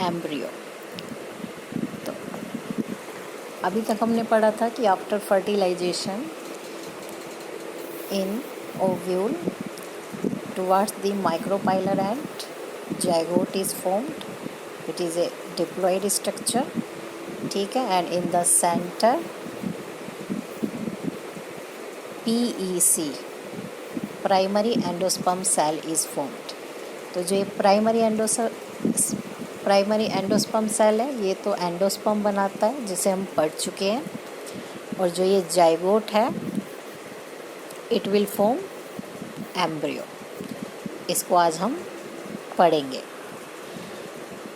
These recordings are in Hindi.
एम्ब्रियो। तो अभी तक हमने पढ़ा था कि after fertilization in ovule towards the micropylar and zygote is formed. It is a diploid structure, ठीक है, and in the centre PEC primary endosperm cell is formed. तो जो ये प्राइमरी एंडोस्पर्म सेल है ये तो एंडोस्पर्म बनाता है जिसे हम पढ़ चुके हैं, और जो ये जाइगोट है इट विल फॉर्म एम्ब्रियो। इसको आज हम पढ़ेंगे,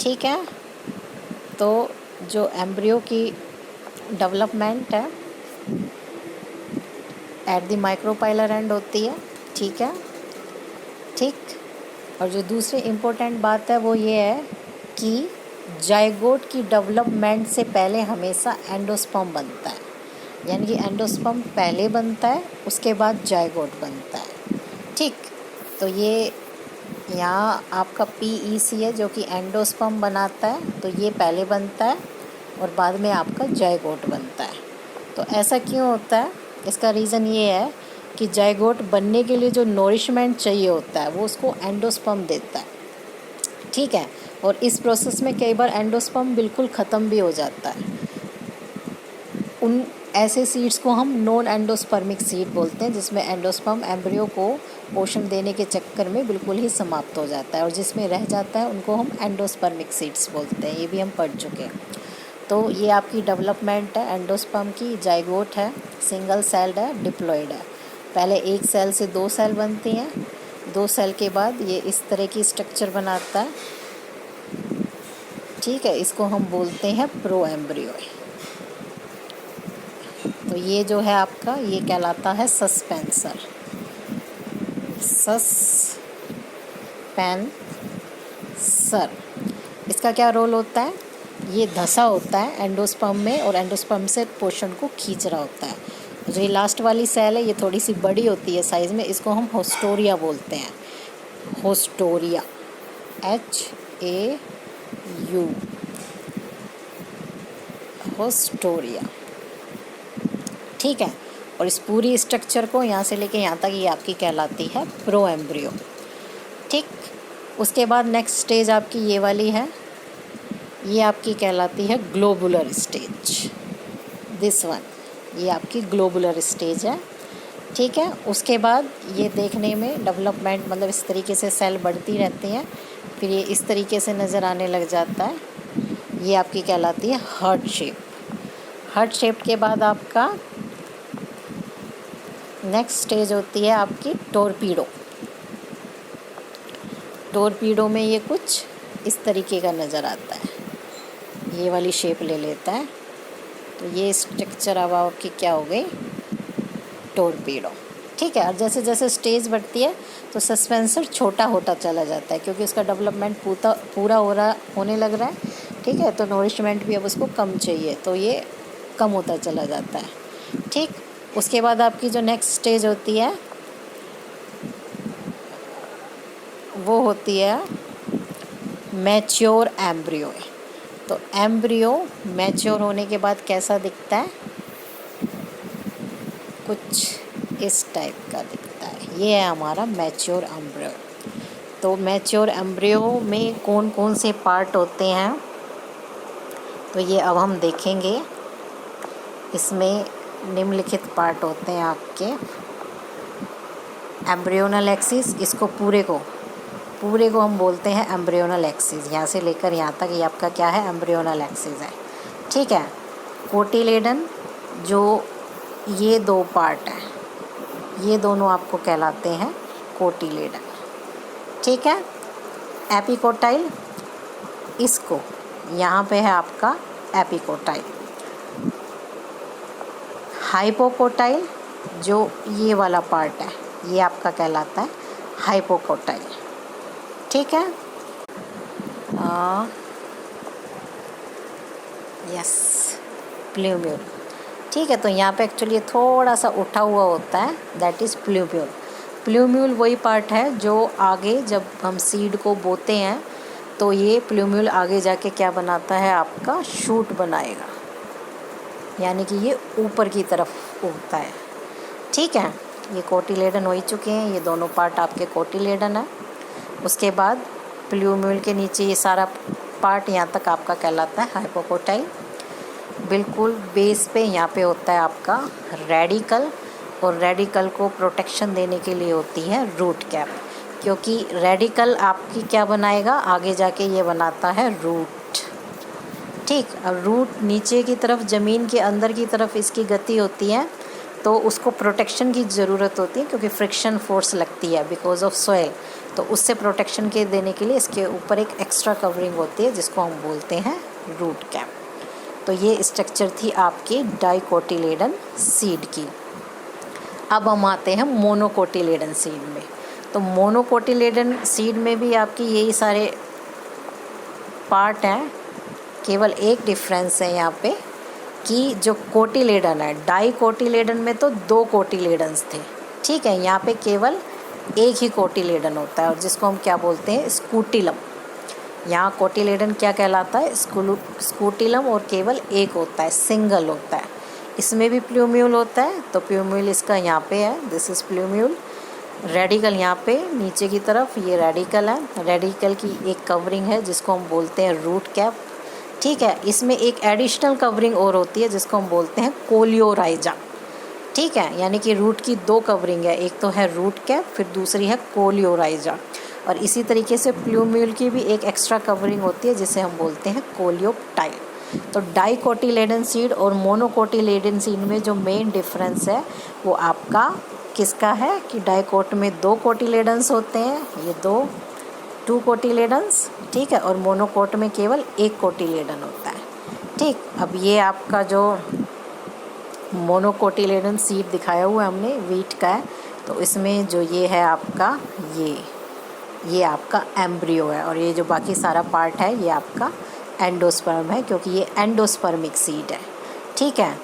ठीक है। तो जो एम्ब्रियो की डेवलपमेंट है एट द माइक्रोपाइलर एंड होती है, ठीक है, ठीक। और जो दूसरी इम्पोर्टेंट बात है वो ये है कि जाइगोट की डेवलपमेंट से पहले हमेशा एंडोस्पर्म बनता है, यानी कि एंडोस्पर्म पहले बनता है उसके बाद जाइगोट बनता है, ठीक। तो ये यहाँ आपका PEC है जो कि एंडोस्पर्म बनाता है, तो ये पहले बनता है और बाद में आपका जाइगोट बनता है। तो ऐसा क्यों होता है? इसका रीज़न ये है कि जाइगोट बनने के लिए जो नोरिशमेंट चाहिए होता है वो उसको एंडोस्पर्म देता है, ठीक है। और इस प्रोसेस में कई बार एंडोस्पर्म बिल्कुल ख़त्म भी हो जाता है। उन ऐसे सीड्स को हम नॉन एंडोस्पर्मिक सीड बोलते हैं, जिसमें एंडोस्पर्म एम्ब्रियो को पोषण देने के चक्कर में बिल्कुल ही समाप्त हो जाता है, और जिसमें रह जाता है उनको हम एंडोस्पर्मिक सीड्स बोलते हैं। ये भी हम पढ़ चुके हैं। तो ये आपकी डेवलपमेंट है एंडोस्पर्म की। जाइगोट है, सिंगल सेल्ड है, डिप्लॉयड है। पहले एक सेल से 2 सेल बनती हैं, 2 सेल के बाद ये इस तरह की स्ट्रक्चर बनाता है, ठीक है। इसको हम बोलते हैं प्रो एम्ब्रियो। तो ये जो है आपका ये कहलाता है सस्पेंसर। सस्पेंसर इसका क्या रोल होता है? ये धसा होता है एंडोस्पर्म में और एंडोस्पर्म से पोषण को खींच रहा होता है। जो ये लास्ट वाली सेल है ये थोड़ी सी बड़ी होती है साइज़ में, इसको हम होस्टोरिया बोलते हैं। होस्टोरिया, HAU, होस्टोरिया, ठीक है। और इस पूरी स्ट्रक्चर को यहाँ से लेके यहाँ तक ये आपकी कहलाती है प्रो एम्ब्रियो, ठीक। उसके बाद नेक्स्ट स्टेज आपकी ये वाली है, ये आपकी कहलाती है ग्लोबुलर स्टेज। दिस वन, ये आपकी ग्लोबुलर स्टेज है, ठीक है। उसके बाद ये देखने में डेवलपमेंट मतलब इस तरीके से सेल बढ़ती रहती हैं, फिर ये इस तरीके से नज़र आने लग जाता है। ये आपकी कहलाती है हार्ट शेप। हार्ट शेप के बाद आपका नेक्स्ट स्टेज होती है आपकी टोरपीडो। टोरपीडो में ये कुछ इस तरीके का नज़र आता है, ये वाली शेप ले लेता है। तो ये स्ट्रक्चर अब आपकी क्या हो गई? टोरपीडो, ठीक है। और जैसे जैसे स्टेज बढ़ती है तो सस्पेंसर छोटा होता चला जाता है, क्योंकि उसका डेवलपमेंट पूरा होने लग रहा है, ठीक है। तो नोरिशमेंट भी अब उसको कम चाहिए, तो ये कम होता चला जाता है, ठीक। उसके बाद आपकी जो नेक्स्ट स्टेज होती है वो होती है मैच्योर एम्ब्रियो। तो एम्ब्रियो मैच्योर होने के बाद कैसा दिखता है? कुछ इस टाइप का दिखता है। ये है हमारा मैच्योर एम्ब्रियो। तो मैच्योर एम्ब्रियो में कौन कौन से पार्ट होते हैं तो ये अब हम देखेंगे। इसमें निम्नलिखित पार्ट होते हैं आपके। एम्ब्रियोनल एक्सिस, इसको पूरे को हम बोलते हैं एम्ब्रियोनल एक्सिस। यहाँ से लेकर यहाँ तक ये आपका क्या है? एम्ब्रियोनल एक्सिस है, ठीक है। कोटिलेडन, जो ये 2 पार्ट हैं, ये दोनों आपको कहलाते हैं कोटिलेडन, ठीक है। एपिकोटाइल, इसको यहाँ पे है आपका एपिकोटाइल। हाइपोकोटाइल, जो ये वाला पार्ट है, ये आपका कहलाता है हाइपोकोटाइल, ठीक है। यस, प्लूम्यूल, ठीक है। तो यहाँ पे एक्चुअली थोड़ा सा उठा हुआ होता है, दैट इज़ प्लूम्यूल। प्लूम्यूल वही पार्ट है जो आगे जब हम सीड को बोते हैं तो ये प्लूम्यूल आगे जाके क्या बनाता है, आपका शूट बनाएगा, यानी कि ये ऊपर की तरफ उगता है। ठीक है, ये कोटिलेडन हो ही चुके हैं, ये दोनों पार्ट आपके कोटिलेडन है। उसके बाद प्लूम्यूल के नीचे ये सारा पार्ट यहाँ तक आपका कहलाता है हाइपोकोटाइल। बिल्कुल बेस पे यहाँ पे होता है आपका रेडिकल, और रेडिकल को प्रोटेक्शन देने के लिए होती है रूट कैप, क्योंकि रेडिकल आपकी क्या बनाएगा, आगे जाके ये बनाता है रूट। ठीक, अब रूट नीचे की तरफ ज़मीन के अंदर की तरफ इसकी गति होती है, तो उसको प्रोटेक्शन की ज़रूरत होती है, क्योंकि फ्रिक्शन फोर्स लगती है बिकॉज ऑफ सोइल। तो उससे प्रोटेक्शन के देने के लिए इसके ऊपर एक एक्स्ट्रा कवरिंग होती है जिसको हम बोलते हैं रूट कैप। तो ये स्ट्रक्चर थी आपकी डाइकोटिलेडन सीड की। अब हम आते हैं मोनोकोटिलेडन सीड में। तो मोनोकोटिलेडन सीड में भी आपकी यही सारे पार्ट हैं, केवल एक डिफरेंस है यहाँ पे कि जो कोटिलेडन है, डाइकोटिलेडन में तो 2 कोटिलेडन्स थे। ठीक है, यहाँ पे केवल एक ही कोटिलेडन होता है, और जिसको हम क्या बोलते हैं, स्कूटिलम। यहाँ कोटिलेडन क्या कहलाता है, स्कूटिलम, और केवल एक होता है, सिंगल होता है। इसमें भी प्लूम्यूल होता है, तो प्लूम्यूल इसका यहाँ पे है, दिस इज़ प्लूम्यूल। रेडिकल यहाँ पे नीचे की तरफ, ये रेडिकल है। रेडिकल की एक कवरिंग है जिसको हम बोलते हैं रूट कैप। ठीक है, इसमें एक एडिशनल कवरिंग और होती है जिसको हम बोलते हैं कोलियोराइजा। ठीक है, यानी कि रूट की 2 कवरिंग है, एक तो है रूट कैप, फिर दूसरी है कोलियोराइजा। और इसी तरीके से प्लूम्यूल की भी एक एक्स्ट्रा कवरिंग होती है जिसे हम बोलते हैं कोलियोप्टाइल। तो डाइकोटिलेडन सीड और मोनोकोटिलेडन सीड में जो मेन डिफरेंस है वो आपका किसका है कि डाइकोट में 2 कोटिलेडन्स होते हैं, ये 2 कोटिलेडन्स। ठीक है, और मोनोकोट में केवल 1 कोटिलेडन होता है। ठीक, अब ये आपका जो मोनोकोटिलेडन सीड दिखाया हुआ है हमने, वीट का है, तो इसमें जो ये है आपका ये आपका एम्ब्रियो है, और ये जो बाकी सारा पार्ट है ये आपका एंडोस्पर्म है, क्योंकि ये एंडोस्पर्मिक सीड है। ठीक है,